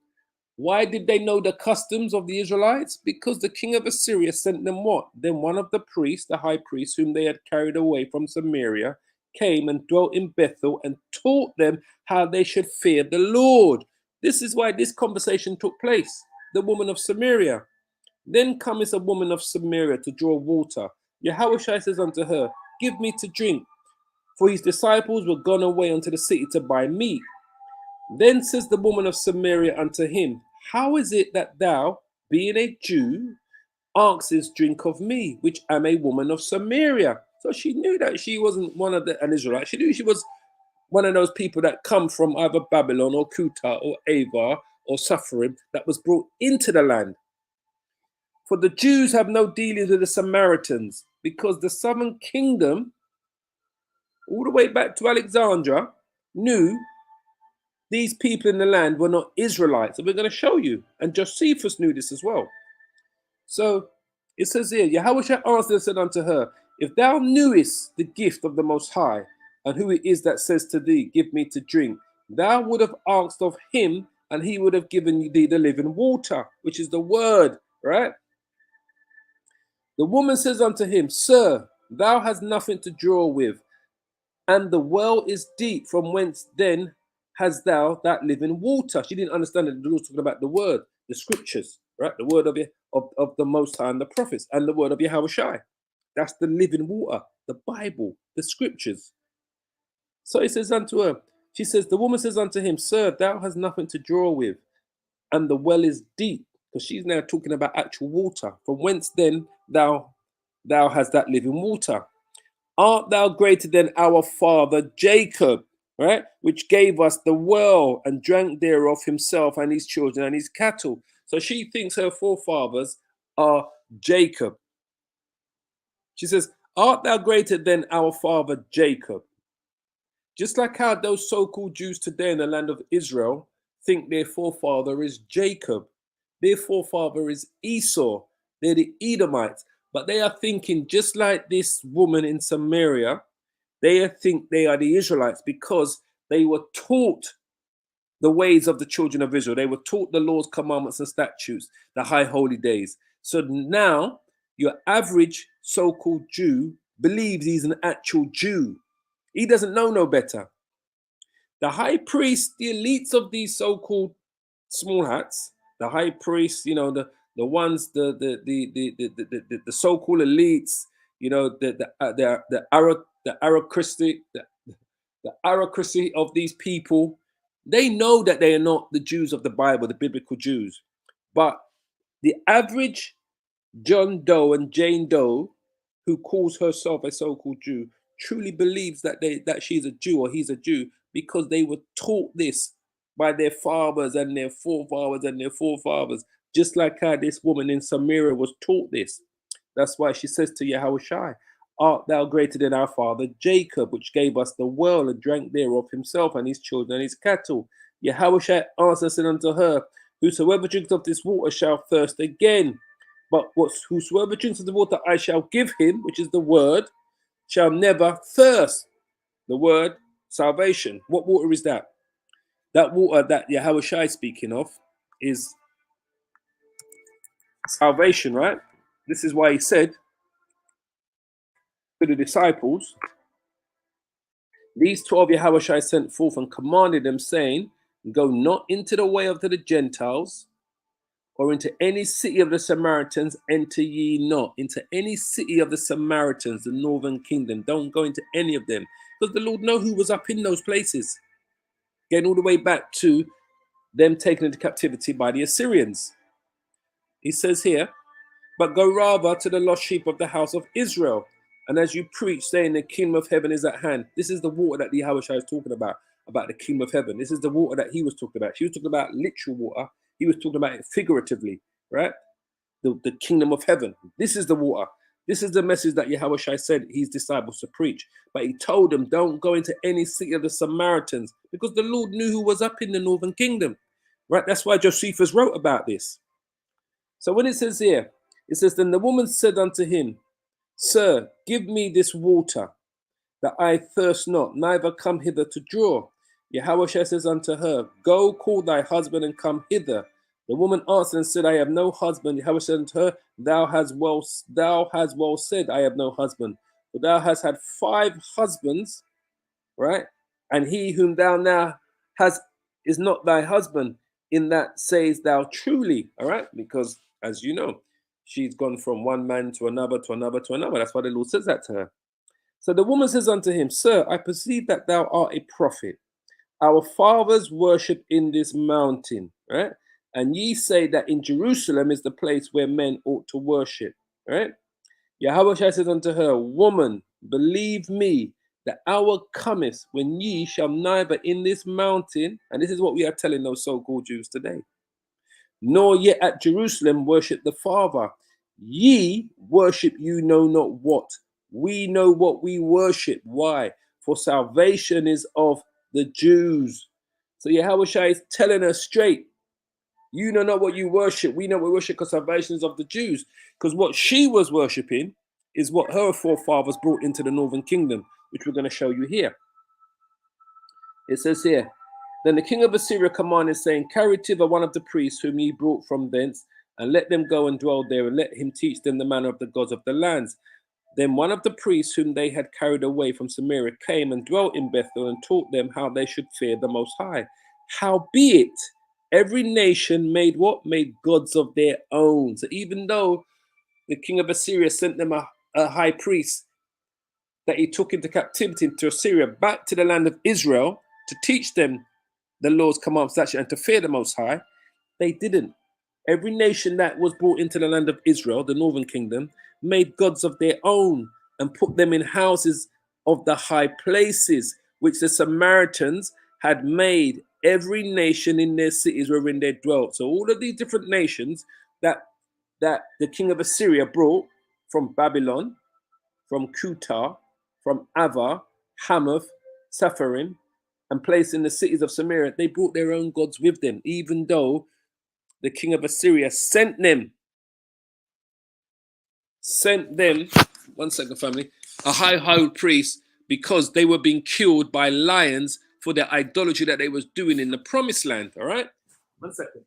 Why did they know the customs of the Israelites? Because the king of Assyria sent them what? Then one of the priests, the high priest, whom they had carried away from Samaria, came and dwelt in Bethel and taught them how they should fear the Lord. This is why this conversation took place. The woman of Samaria. Then cometh a woman of Samaria to draw water. Yahushua says unto her, give me to drink. for his disciples were gone away unto the city to buy meat. Then says the woman of Samaria unto him, how is it that thou, being a Jew, askest drink of me, which am a woman of Samaria? So she knew that she wasn't an Israelite. She knew she was one of those people that come from either Babylon or Kuta or Ava or Sepharim that was brought into the land. For the Jews have no dealings with the Samaritans, because the southern kingdom, all the way back to Alexandria, knew these people in the land were not Israelites. And we're going to show you. And Josephus knew this as well. So it says here, Yahweh answered and said unto her, if thou knewest the gift of the Most High, and who it is that says to thee, give me to drink, thou would have asked of him, and he would have given thee the living water, which is the word, right? The woman says unto him, sir, thou hast nothing to draw with, and the well is deep. From whence then hast thou that living water? She didn't understand that the Lord was talking about the word, the scriptures, right? The word of the Most High and the prophets, and the word of Yahweh Shai. That's the living water, the Bible, the scriptures. So he says unto her, she says, the woman says unto him, sir, thou hast nothing to draw with, and the well is deep. Because she's now talking about actual water. From whence then thou hast that living water? Art thou greater than our father Jacob, right? Which gave us the well and drank thereof himself and his children and his cattle. So she thinks her forefathers are Jacob. She says, art thou greater than our father Jacob? Just like how those so-called Jews today in the land of Israel think their forefather is Jacob. Their forefather is Esau. They're the Edomites. But they are thinking just like this woman in Samaria. They think they are the Israelites because they were taught the ways of the children of Israel. They were taught the laws, commandments, and statutes, the high holy days. So now your average so-called Jew believes he's an actual Jew. He doesn't know no better. The high priest, the elites of these so-called small hats, the high priests, you know, the ones, the so-called elites, you know, the aristocracy of these people, they know that they are not the Jews of the Bible, the biblical Jews. But the average John Doe and Jane Doe, who calls herself a so-called Jew, truly believes that she's a Jew or he's a Jew because they were taught this by their fathers and their forefathers and their forefathers, just like how this woman in Samaria was taught this. That's why she says to Yahweh Shai, art thou greater than our father Jacob, which gave us the well and drank thereof himself and his children and his cattle? Yahweh Shai answered said unto her, whosoever drinks of this water shall thirst again. But whosoever drinks of the water I shall give him, which is the word, shall never thirst. The word, salvation. What water is that? That water that Yahweh Shai is speaking of is salvation, right? This is why he said to the disciples, these 12 Yahweh Shai sent forth and commanded them, saying, go not into the way of the Gentiles, or into any city of the Samaritans, enter ye not. Into any city of the Samaritans, the northern kingdom. Don't go into any of them. Because the Lord know who was up in those places. Getting all the way back to them taken into captivity by the Assyrians. He says here, but go rather to the lost sheep of the house of Israel. And as you preach, saying the kingdom of heaven is at hand. This is the water that the Yahweh Shai is talking about the kingdom of heaven. This is the water that he was talking about. She was talking about literal water. He was talking about it figuratively, right? The kingdom of heaven. This is the water. This is the message that Yahweh Shai said his disciples to preach. But he told them, don't go into any city of the Samaritans, because the Lord knew who was up in the northern kingdom, right? That's why Josephus wrote about this. So when it says here, it says, then the woman said unto him, sir, give me this water, that I thirst not, neither come hither to draw. Yahweh says unto her, go call thy husband and come hither. The woman answered and said, I have no husband. Yahweh said unto her, thou hast well said, I have no husband. For thou hast had 5 husbands, right? And he whom thou now hast is not thy husband. In that sayest thou truly, all right? Because as you know, she's gone from one man to another, to another, to another. That's why the Lord says that to her. So the woman says unto him, Sir, I perceive that thou art a prophet. Our fathers worship in this mountain, right? And ye say that in Jerusalem is the place where men ought to worship, right? Yahweh says unto her, Woman, believe me, the hour cometh when ye shall neither in this mountain, and this is what we are telling those so-called Jews today, nor yet at Jerusalem worship the Father. Ye worship you know not what. We know what we worship. Why? For salvation is of the Jews. So Yahweh is telling us straight, you know not what you worship. We know what we worship because salvation is of the Jews. Because what she was worshipping is what her forefathers brought into the northern kingdom, which we're going to show you here. It says here, then the king of Assyria commanded, saying, Carry thither one of the priests whom ye brought from thence, and let them go and dwell there, and let him teach them the manner of the gods of the lands. Then one of the priests whom they had carried away from Samaria came and dwelt in Bethel, and taught them how they should fear the Most High. Howbeit, every nation made what? Made gods of their own. So even though the king of Assyria sent them a high priest that he took into captivity to Assyria back to the land of Israel to teach them the Lord's commandments and to fear the Most High, they didn't. Every nation that was brought into the land of Israel, the northern kingdom, made gods of their own and put them in houses of the high places, which the Samaritans had made every nation in their cities wherein they dwelt. So all of these different nations that the king of Assyria brought from Babylon, from Kutar, from Ava, Hamath, Sepharim, and placed in the cities of Samaria, they brought their own gods with them, even though the king of Assyria sent them, one second, family, a high priest, because they were being killed by lions for their idolatry that they was doing in the promised land. All right, 1 second.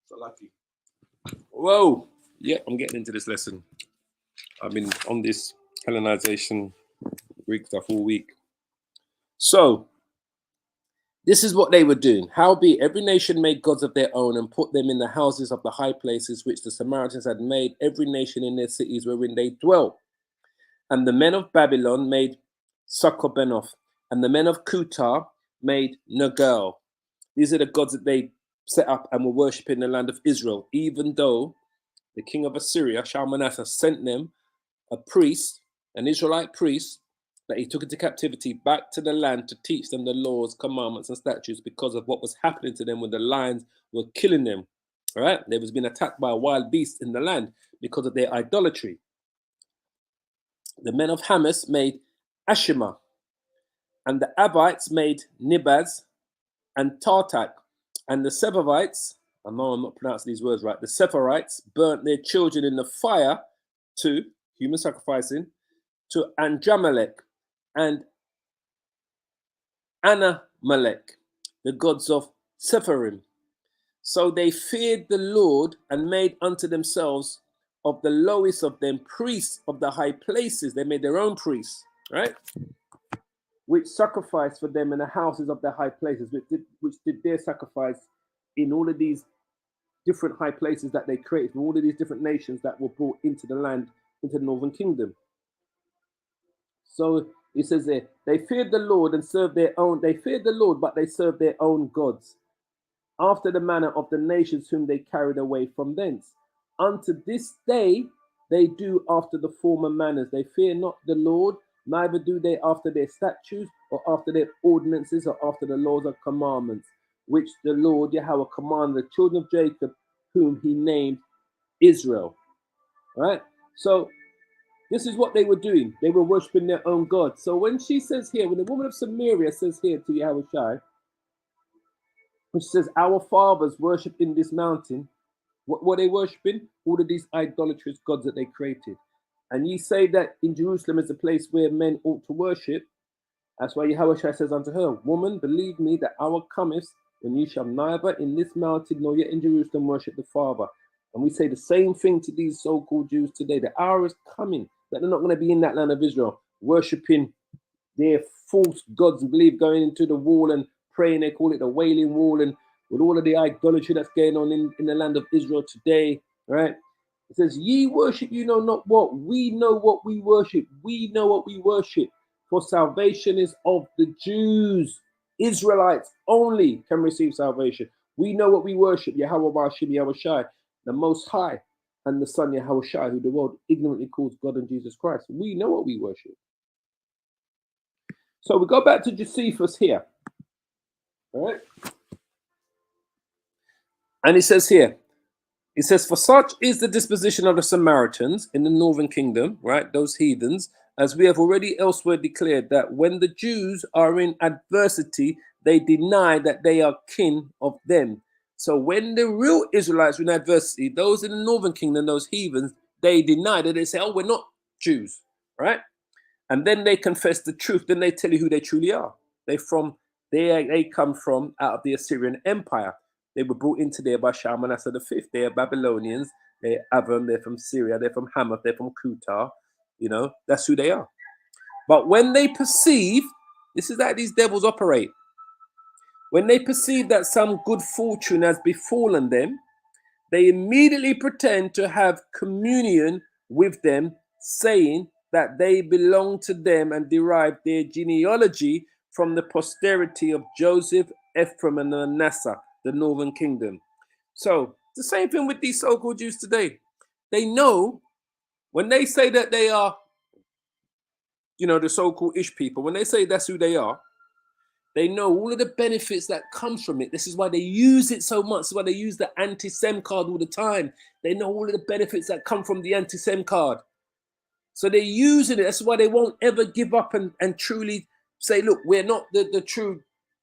So lucky. Whoa. Yeah, I'm getting into this lesson. I've been on this Hellenization Greek stuff all week. So this is what they were doing. Howbeit, every nation made gods of their own and put them in the houses of the high places which the Samaritans had made, every nation in their cities wherein they dwelt. And the men of Babylon made Succobenoth, and the men of Kutar made Nergal. These are the gods that they set up and were worshipping in the land of Israel, even though the king of Assyria, Shalmaneser, sent them a priest, an Israelite priest, that he took into captivity back to the land to teach them the laws, commandments, and statutes because of what was happening to them when the lions were killing them. All right, they was being attacked by a wild beast in the land because of their idolatry. The men of Hamas made Ashima, and the Abites made Nibaz and Tartak, and the Sepharvites, I know I'm not pronouncing these words right, the Sepharites burnt their children in the fire to human sacrificing to Andramelech and Anamelech, the gods of Sepharim. So they feared the Lord and made unto themselves of the lowest of them priests of the high places. They made their own priests, right? Which sacrificed for them in the houses of the high places, which did their sacrifice in all of these different high places that they created, from all of these different nations that were brought into the land, into the northern kingdom. So it says there, they feared the Lord and served their own. They feared the Lord, but they served their own gods, after the manner of the nations whom they carried away from thence. Unto this day they do after the former manners. They fear not the Lord, neither do they after their statutes, or after their ordinances, or after the laws of commandments, which the Lord Yahweh commanded the children of Jacob, whom he named Israel. Right? So this is what they were doing. They were worshiping their own God. So when she says here, when the woman of Samaria says here to Yahweh Shai, when she says, our fathers worship in this mountain, what were they worshiping? All of these idolatrous gods that they created. And ye say that in Jerusalem is a place where men ought to worship. That's why Yahweh says unto her, Woman, believe me, the hour cometh when you shall neither in this mountain nor yet in Jerusalem worship the Father. And we say the same thing to these so-called Jews today. The hour is coming that they're not going to be in that land of Israel, worshipping their false gods and believe going into the wall and praying. They call it the Wailing Wall, and with all of the idolatry that's going on in the land of Israel today, right? It says, ye worship you know not what. We know what we worship. We know what we worship. For salvation is of the Jews. Israelites only can receive salvation. We know what we worship. Yahweh Bashim Yahweh Shai, the Most High, and the Son Yahweh Shai, who the world ignorantly calls God and Jesus Christ. We know what we worship. So we go back to Josephus here. All right. And he says here, it says, for such is the disposition of the Samaritans in the northern kingdom, right? Those heathens, as we have already elsewhere declared, that when the Jews are in adversity, they deny that they are kin of them. So when the real Israelites are in adversity, those in the northern kingdom, those heathens, they deny that. They say, oh, we're not Jews, right? And then they confess the truth. Then they tell you who they truly are. They come from out of the Assyrian Empire. They were brought into there by Shalmaneser V. They are Babylonians. They're Avon. They're from Syria. They're from Hamath. They're from Kutar. You know, that's who they are. But when they perceive, this is how these devils operate. When they perceive that some good fortune has befallen them, they immediately pretend to have communion with them, saying that they belong to them and derive their genealogy from the posterity of Joseph, Ephraim, and Manasseh, the northern kingdom. So the same thing with these so-called Jews today. They know when they say that they are, you know, the so-called Ish people, when they say that's who they are, they know all of the benefits that comes from it. This is why they use it so much. This is why they use the anti-Sem card all the time. They know all of the benefits that come from the anti-Sem card. So they're using it. That's why they won't ever give up and truly say, look, we're not the true,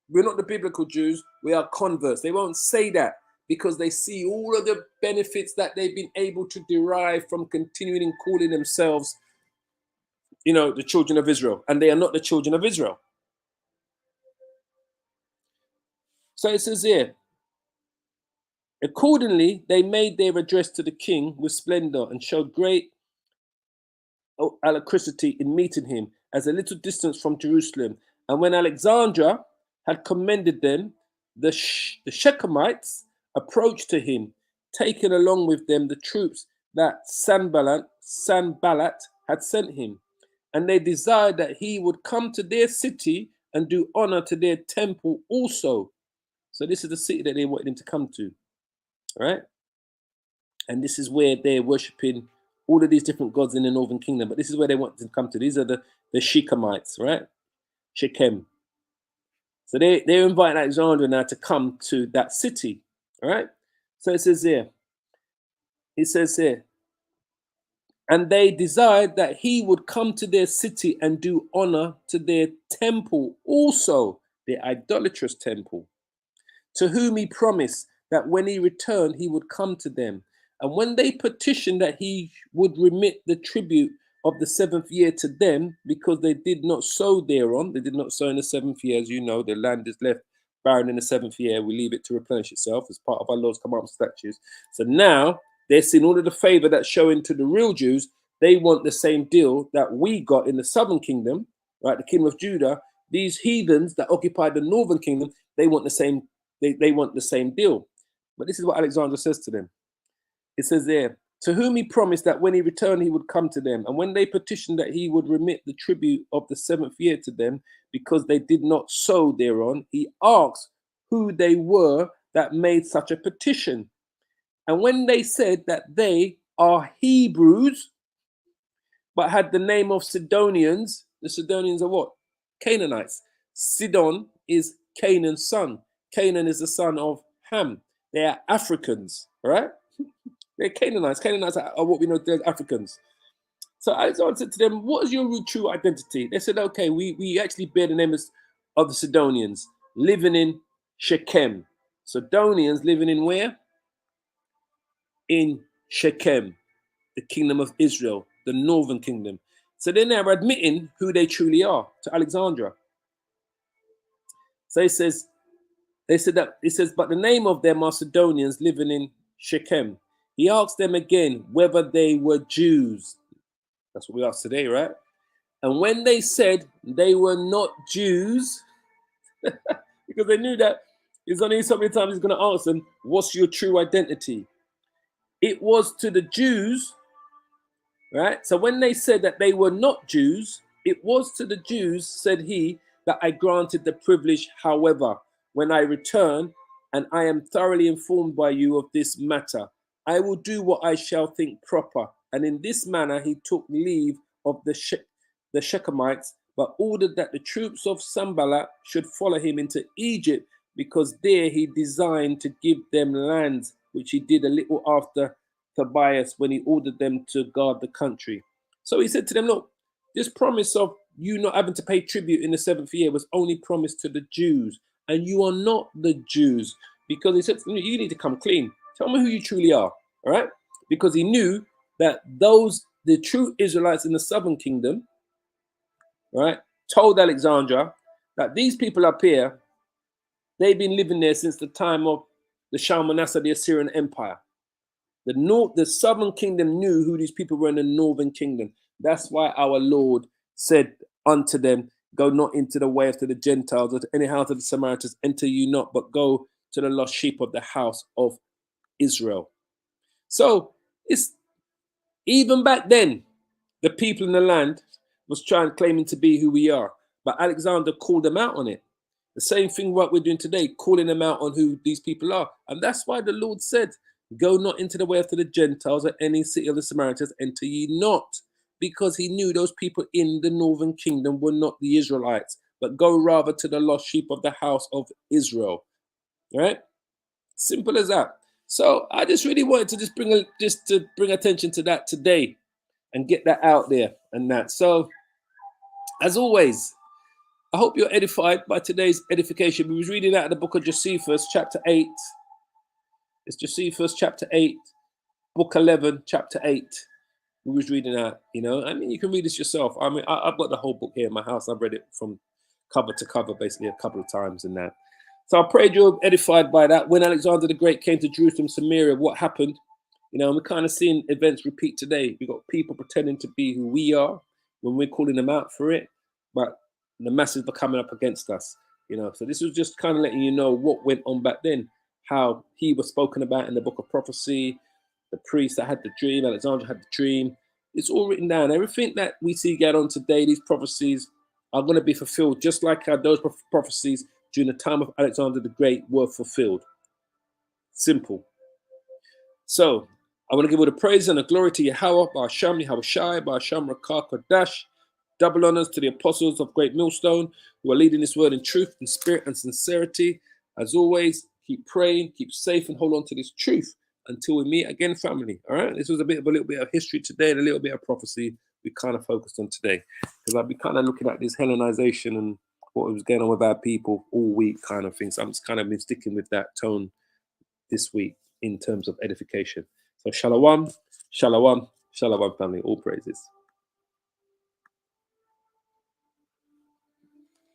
we're not the biblical Jews. We are converts. They won't say that because they see all of the benefits that they've been able to derive from continuing and calling themselves, you know, the children of Israel. And they are not the children of Israel. So it says here, accordingly, they made their address to the king with splendor and showed great alacrity in meeting him as a little distance from Jerusalem. And when Alexandra had commended them, the Shechemites approached to him, taking along with them the troops that Sanballat had sent him. And they desired that he would come to their city and do honor to their temple also. So this is the city that they wanted him to come to. Right? And this is where they're worshipping all of these different gods in the northern kingdom. But this is where they want to come to. These are the Shechemites, right? Shechem. So they're inviting Alexandra now to come to that city. All right. So it says here, and they desired that he would come to their city and do honor to their temple also, their idolatrous temple, to whom he promised that when he returned, he would come to them. And when they petitioned that he would remit the tribute of the 7th year to them, because they did not sow thereon, they did not sow in the 7th year, as you know, the land is left barren in the 7th year. We leave it to replenish itself as part of our laws, commandments, statutes. So now they're seeing all of the favor that's showing to the real Jews. They want the same deal that we got in the southern kingdom, right? The kingdom of Judah. These heathens that occupied the northern kingdom, they want the same. They want the same deal. But this is what Alexander says to them. It says there, to whom he promised that when he returned, he would come to them. And when they petitioned that he would remit the tribute of the 7th year to them, because they did not sow thereon, he asked who they were that made such a petition. And when they said that they are Hebrews, but had the name of Sidonians, the Sidonians are what? Canaanites. Sidon is Canaan's son. Canaan is the son of Ham. They are Africans, all right? They're Canaanites. Canaanites are what we know as Africans. So Alexander said to them, what is your true identity? They said, okay, we actually bear the name of the Sidonians, living in Shechem. Sidonians living in where? In Shechem, the kingdom of Israel, the northern kingdom. So they're now admitting who they truly are to Alexandra. So he says, but the name of their Macedonians living in Shechem. He asked them again whether they were Jews. That's what we ask today, right? And when they said they were not Jews, because they knew that it's only so many times he's going to ask them, what's your true identity? It was to the Jews, right? So when they said that they were not Jews, it was to the Jews, said he, that I granted the privilege. However, when I return and I am thoroughly informed by you of this matter, I will do what I shall think proper. And in this manner he took leave of the Shechemites, but ordered that the troops of Sanballat should follow him into Egypt, because there he designed to give them lands, which he did a little after Tobias, when he ordered them to guard the country. So he said to them, look, this promise of you not having to pay tribute in the 7th year was only promised to the Jews, and you are not the Jews, because he said, you need to come clean. Tell me who you truly are, all right? Because he knew that the true Israelites in the southern kingdom, right, told Alexandra that these people up here, they've been living there since the time of the Shalmaneser, the Assyrian Empire. The southern kingdom knew who these people were in the northern kingdom. That's why our Lord said unto them, go not into the way after the Gentiles, or to any house of the Samaritans, enter you not, but go to the lost sheep of the house of Israel. So it's even back then, the people in the land was claiming to be who we are. But Alexander called them out on it. The same thing what we're doing today, calling them out on who these people are. And that's why the Lord said, go not into the way after the Gentiles, or any city of the Samaritans, enter ye not. Because he knew those people in the northern kingdom were not the Israelites, but go rather to the lost sheep of the house of Israel. Right? Simple as that. So I just really wanted to just bring attention to that today and get that out there and that. So as always, I hope you're edified by today's edification. We was reading out of the book of Josephus, chapter 8. It's Josephus, chapter 8, book 11, chapter 8. We was reading out, I mean, you can read this yourself. I mean, I've got the whole book here in my house. I've read it from cover to cover, basically, a couple of times and that. So I prayed you're edified by that. When Alexander the Great came to Jerusalem, Samaria, what happened? And we're kind of seeing events repeat today. We've got people pretending to be who we are when we're calling them out for it, but the masses are coming up against us. So this was just kind of letting you know what went on back then, how he was spoken about in the book of prophecy, the priest that had the dream, Alexander had the dream. It's all written down. Everything that we see get on today, these prophecies are going to be fulfilled, just like how those prophecies during the time of Alexander the Great were fulfilled. Simple. So I want to give all the praise and the glory to Yahweh, Ba'asham, Yahweh Shai, Ba'asham, Rakah, Kodash. Double honors to the apostles of Great Millstone who are leading this word in truth and spirit and sincerity. As always, keep praying, keep safe, and hold on to this truth until we meet again, family. All right. This was a little bit of history today and a little bit of prophecy we kind of focused on today, because I've been kind of looking at this Hellenization and what was going on with our people all week kind of thing. So I'm just kind of been sticking with that tone this week in terms of edification. So shalom, shalom, shalom, family. All praises.